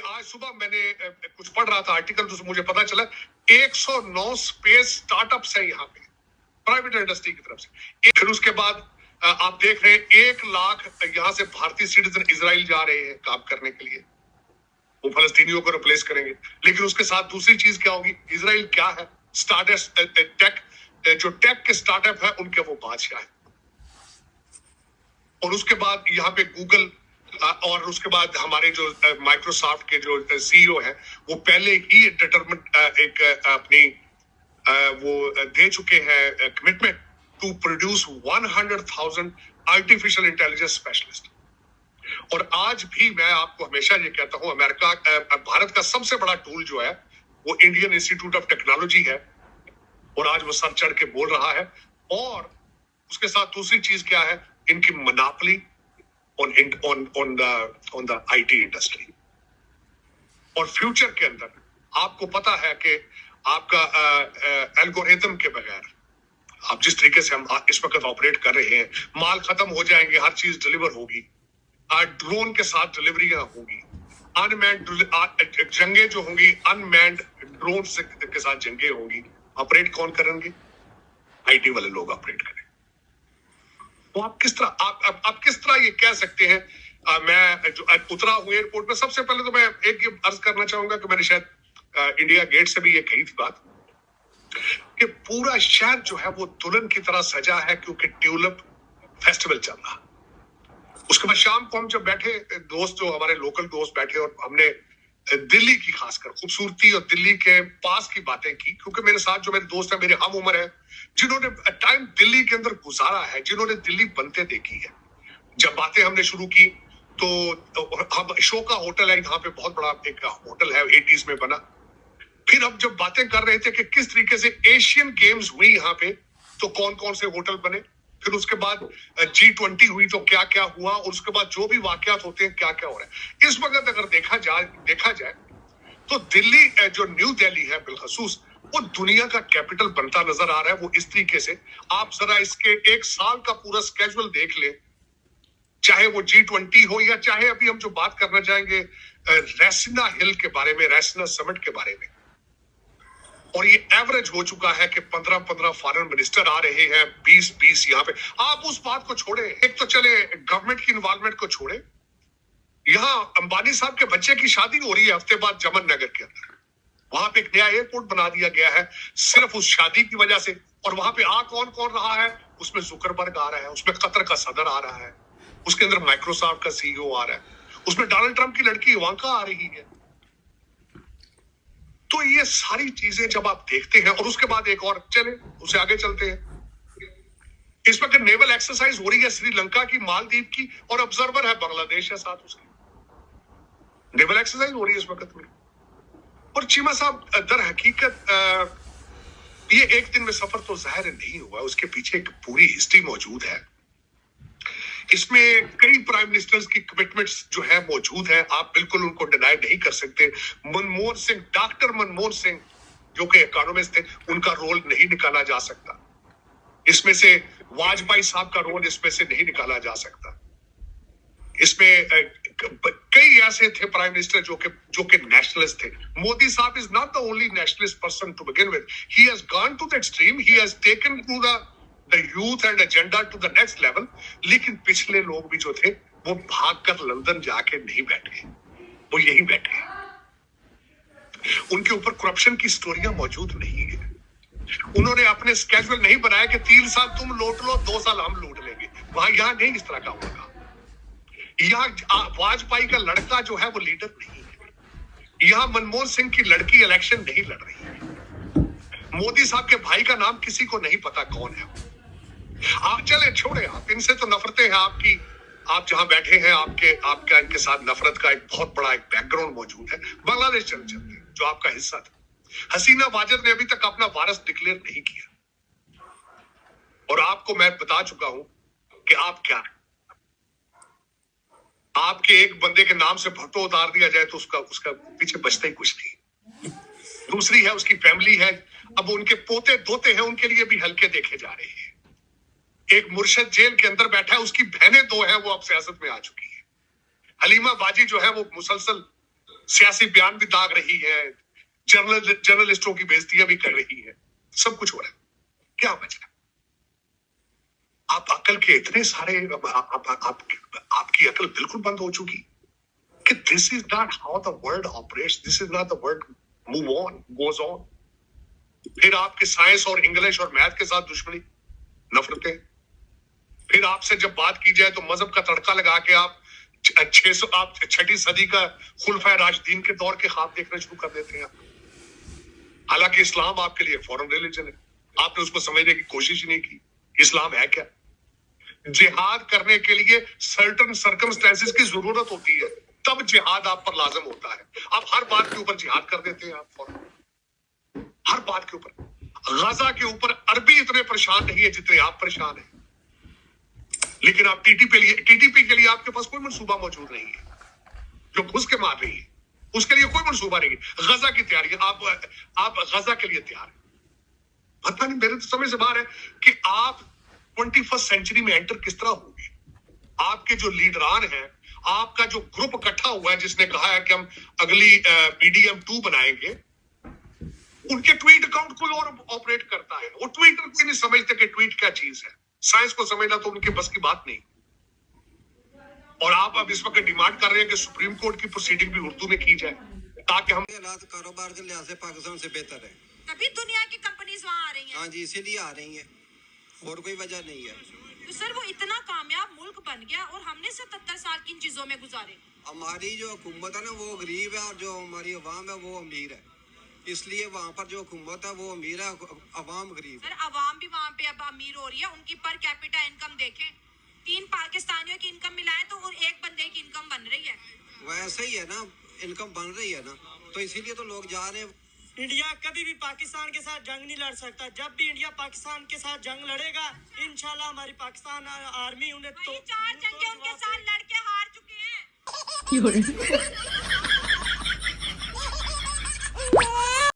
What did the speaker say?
आज सुबह मैंने कुछ पढ़ रहा था आर्टिकल, तो मुझे पता चला 109 स्पेस स्टार्टअप्स है यहाँ पे प्राइवेट इंडस्ट्री की तरफ से। फिर उसके बाद आप देख रहे हैं 1 लाख यहाँ से भारतीय सिटीजन इजराइल जा रहे हैं काम करने के लिए, वो फलस्तीनियों को रिप्लेस करेंगे। लेकिन उसके साथ दूसरी चीज क्या होगी, इजराइल क्या है, स्टार्टअप टेक, जो टेक के स्टार्टअप है उनके वो बादशाह है। और उसके बाद यहाँ पे गूगल और उसके बाद हमारे जो माइक्रोसॉफ्ट के जो सीईओ है वो पहले ही डिटरमिन एक अपनी वो दे चुके हैं commitment to produce 100,000 artificial intelligence specialist. और आज भी मैं आपको हमेशा ये कहता हूं, भारत का सबसे बड़ा टूल जो है वो इंडियन इंस्टीट्यूट ऑफ टेक्नोलॉजी है, और आज वो सर चढ़ के बोल रहा है। और उसके साथ दूसरी चीज क्या है, इनकी monopoly on the IT industry. और फ्यूचर के अंदर आपको पता है कि आपका एल्गोरिथम के बगैर आप जिस तरीके से हम इस वक्त ऑपरेट कर रहे हैं, माल खत्म हो जाएंगे, हर चीज डिलीवर होगी, ड्रोन के साथ डिलीवरियां होंगी, अनमैन्ड जंगे जो होंगी, अनमैन्ड ड्रोन के साथ जंगे होंगी, ऑपरेट कौन करेंगे, IT वाले लोग ऑपरेट करेंगे। तो आप किस तरह ये कह सकते हैं। मैं जो उतरा हूं एयरपोर्ट में, सबसे पहले तो मैं एक अर्ज करना चाहूंगा कि मैंने शायद इंडिया गेट से भी ये कही थी बात कि पूरा शहर जो है वो दुल्हन की तरह सजा है, क्योंकि ट्यूलिप फेस्टिवल चल रहा। उसके बाद शाम को हम जब बैठे, दोस्त जो हमारे लोकल दोस्त बैठे, और हमने दिल्ली की खासकर खूबसूरती और दिल्ली के पास की बातें की, क्योंकि मेरे साथ जो मेरे दोस्त हैं, मेरे हम उम्र है, जिन्होंने टाइम दिल्ली के अंदर गुजारा है, जिन्होंने दिल्ली बनते देखी है। जब बातें हमने शुरू की तो हम अशोका होटल है यहाँ पे, बहुत बड़ा एक होटल है, 80s में बना। फिर हम जब बातें कर रहे थे कि किस तरीके से एशियन गेम्स हुई यहाँ पे, तो कौन कौन से होटल बने, फिर उसके बाद G20 हुई तो क्या क्या हुआ, और उसके बाद जो भी वाकयात होते हैं क्या क्या हो रहा है। इस वक्त अगर देखा जाए तो दिल्ली, जो न्यू दिल्ली है बिलखसूस, वो दुनिया का कैपिटल बनता नजर आ रहा है। वो इस तरीके से, आप जरा इसके 1 साल का पूरा स्केड्यूल देख ले, चाहे वो G20 हो, या चाहे अभी हम जो बात करना चाहेंगे रैसिना हिल के बारे में, रैसिना समिट के बारे में। और ये एवरेज हो चुका है कि 15-15 फॉरेन मिनिस्टर आ रहे हैं, 20-20 यहाँ पे। आप उस बात को छोड़े, एक तो चले गवर्नमेंट की इन्वॉल्वमेंट को छोड़े, यहाँ अंबानी साहब के बच्चे की शादी हो रही है हफ्ते बाद जमन नगर के अंदर, वहां पे एक नया एयरपोर्ट बना दिया गया है सिर्फ उस शादी की वजह से। और वहां पे कौन कौन रहा है, उसमें जुकरबर्ग आ रहा है, उसमें कतर का सदर आ रहा है, उसके अंदर माइक्रोसॉफ्ट का सीईओ आ रहा है, उसमें डोनाल्ड ट्रंप की लड़की इवांका आ रही है। तो ये सारी चीजें जब आप देखते हैं, और उसके बाद एक और, चले उसे आगे चलते हैं। इस वक्त नेवल एक्सरसाइज हो रही है श्रीलंका की, मालदीव की, और ऑब्जर्वर है बांग्लादेश है साथ उसके। नेवल एक्सरसाइज हो रही है इस वक्त में। और चीमा साहब, दर हकीकत ये एक दिन में सफर तो जाहिर नहीं हुआ, उसके पीछे एक पूरी हिस्ट्री मौजूद है। इसमें कई प्राइम मिनिस्टर्स की कमिटमेंट्स जो है मौजूद है, आप बिल्कुल उनको डिनाई नहीं कर सकते। मनमोहन सिंह, डॉक्टर मनमोहन सिंह जो कि इकोनॉमिस्ट थे, उनका रोल नहीं निकाला जा सकता। इसमें से वाजपेयी साहब का रोल इसमें से नहीं निकाला जा सकता। इसमें कई ऐसे थे प्राइम मिनिस्टर जो कि नेशनलिस्ट थे। मोदी साहब is not the only nationalist person to begin with, he has gone to the extreme, he has taken to the youth and agenda to the next level. लेकिन पिछले लोग भी जो थे वो भागकर लंदन जाके नहीं बैठ गए, वो यही बैठे। उनके ऊपर करप्शन की स्टोरियां मौजूद नहीं है। उन्होंने अपने स्केड्यूल नहीं बनाया कि 3 साल तुम लूट लो, 2 साल हम लूट लेंगे। वहां यहां नहीं इस तरह का होगा। यहाँ वाजपेयी का लड़का जो है वो लीडर नहीं है। यहाँ मनमोहन सिंह की लड़की इलेक्शन नहीं लड़ रही है। मोदी साहब के भाई का नाम किसी को नहीं पता कौन है। आप चले छोड़े, आप इनसे तो नफरतें हैं आपकी, आप जहां बैठे हैं आपका इनके साथ नफरत का एक बहुत बड़ा एक बैकग्राउंड मौजूद है। बांग्लादेश चलते जो आपका हिस्सा था, हसीना वाजिद ने अभी तक अपना वारिस डिक्लेयर नहीं किया। और आपको मैं बता चुका हूं कि आप क्या, आपके एक बंदे के नाम से भट्टो उतार दिया जाए तो उसका पीछे बचता ही कुछ नहीं। दूसरी है उसकी फैमिली है, अब उनके पोते धोते हैं, उनके लिए भी हल्के देखे जा रहे हैं। एक मुर्शद जेल के अंदर बैठा है, उसकी बहनें 2 हैं, वो अब सियासत में आ चुकी है। हलीमा बाजी जो है वो मुसलसल सियासी बयान भी दाग रही है, जर्नलिस्टों की बेइज्जतियां भी कर रही है, सब कुछ हो रहा है। क्या वजह? आप अकल के इतने सारे आपकी अकल बिल्कुल बंद हो चुकी कि this is not how the world operates, this is not the world move on goes on. फिर आपके साइंस और इंग्लिश और मैथ के साथ दुश्मनी, नफरतें। फिर आपसे जब बात की जाए तो मजहब का तड़का लगा के आप 6वीं सदी का खुलफा राशिदीन के दौर के ख्वाब देखना शुरू कर देते हैं। हालांकि इस्लाम आपके लिए फॉरेन रिलीजन है, आपने उसको समझने की कोशिश ही नहीं की। इस्लाम है क्या? जिहाद करने के लिए सर्टन सर्कमस्टेंसेस की जरूरत होती है, तब जिहाद आप पर लाजम होता है। आप हर बात के ऊपर जिहाद कर देते हैं, आप फौरन हर बात के ऊपर। गजा के ऊपर अरबी इतने परेशान नहीं है जितने आप परेशान हैं, लेकिन आप टीटीपी के लिए आपके पास कोई मंसूबा मौजूद नहीं है। जो घुस के मार रही है उसके लिए कोई मंसूबा नहीं है। गजा की तैयारी, आप गजा के लिए तैयार है। पता नहीं, मेरे तो समझ से बाहर है कि आप 21st सेंचुरी में एंटर किस तरह होंगे। आपके जो लीडरान हैं, आपका जो ग्रुप इकट्ठा हुआ है जिसने कहा है कि हम अगली PDM 2 बनाएंगे, उनके ट्वीट अकाउंट कोई और ऑपरेट करता है। वो ट्विटर कोई नहीं समझते कि ट्वीट क्या चीज है। साइंस को समझना तो उनके बस की बात नहीं। और आप अब इस वक्त डिमांड कर रहे हैं कि सुप्रीम कोर्ट की प्रोसीडिंग भी उर्दू में की जाए ताकि हम हालात कारोबार के लिहाज से पाकिस्तान से बेहतर है। तभी दुनिया की कंपनीज वहाँ आ रही हैं। हाँ जी, इसीलिए आ रही हैं, और कोई वजह नहीं है। तो सर वो इतना कामयाब मुल्क बन गया और हमने 77 साल किन चीजों में गुजारे। हमारी जो हुकूमत है ना वो गरीब है, और जो हमारी अवाम है वो अमीर है। इसलिए वहाँ पर जो हुकूमत है वो अमीर है, अवाम गरीब है। सर अवाम भी वहाँ पे अब अमीर हो रही है। उनकी पर कैपिटा इनकम देखें, 3 पाकिस्तानियों की इनकम मिलाएं तो और 1 बंदे की इनकम बन रही है। वैसे ही है ना, इनकम बन रही है ना, तो इसीलिए तो लोग जा रहे हैं। इंडिया कभी भी पाकिस्तान के साथ जंग नहीं लड़ सकता। जब भी इंडिया पाकिस्तान के साथ जंग लड़ेगा, इंशाल्लाह हमारी पाकिस्तान आर्मी उन्हें वही 4 जंगे उनके साथ लड़के हार चुके हैं।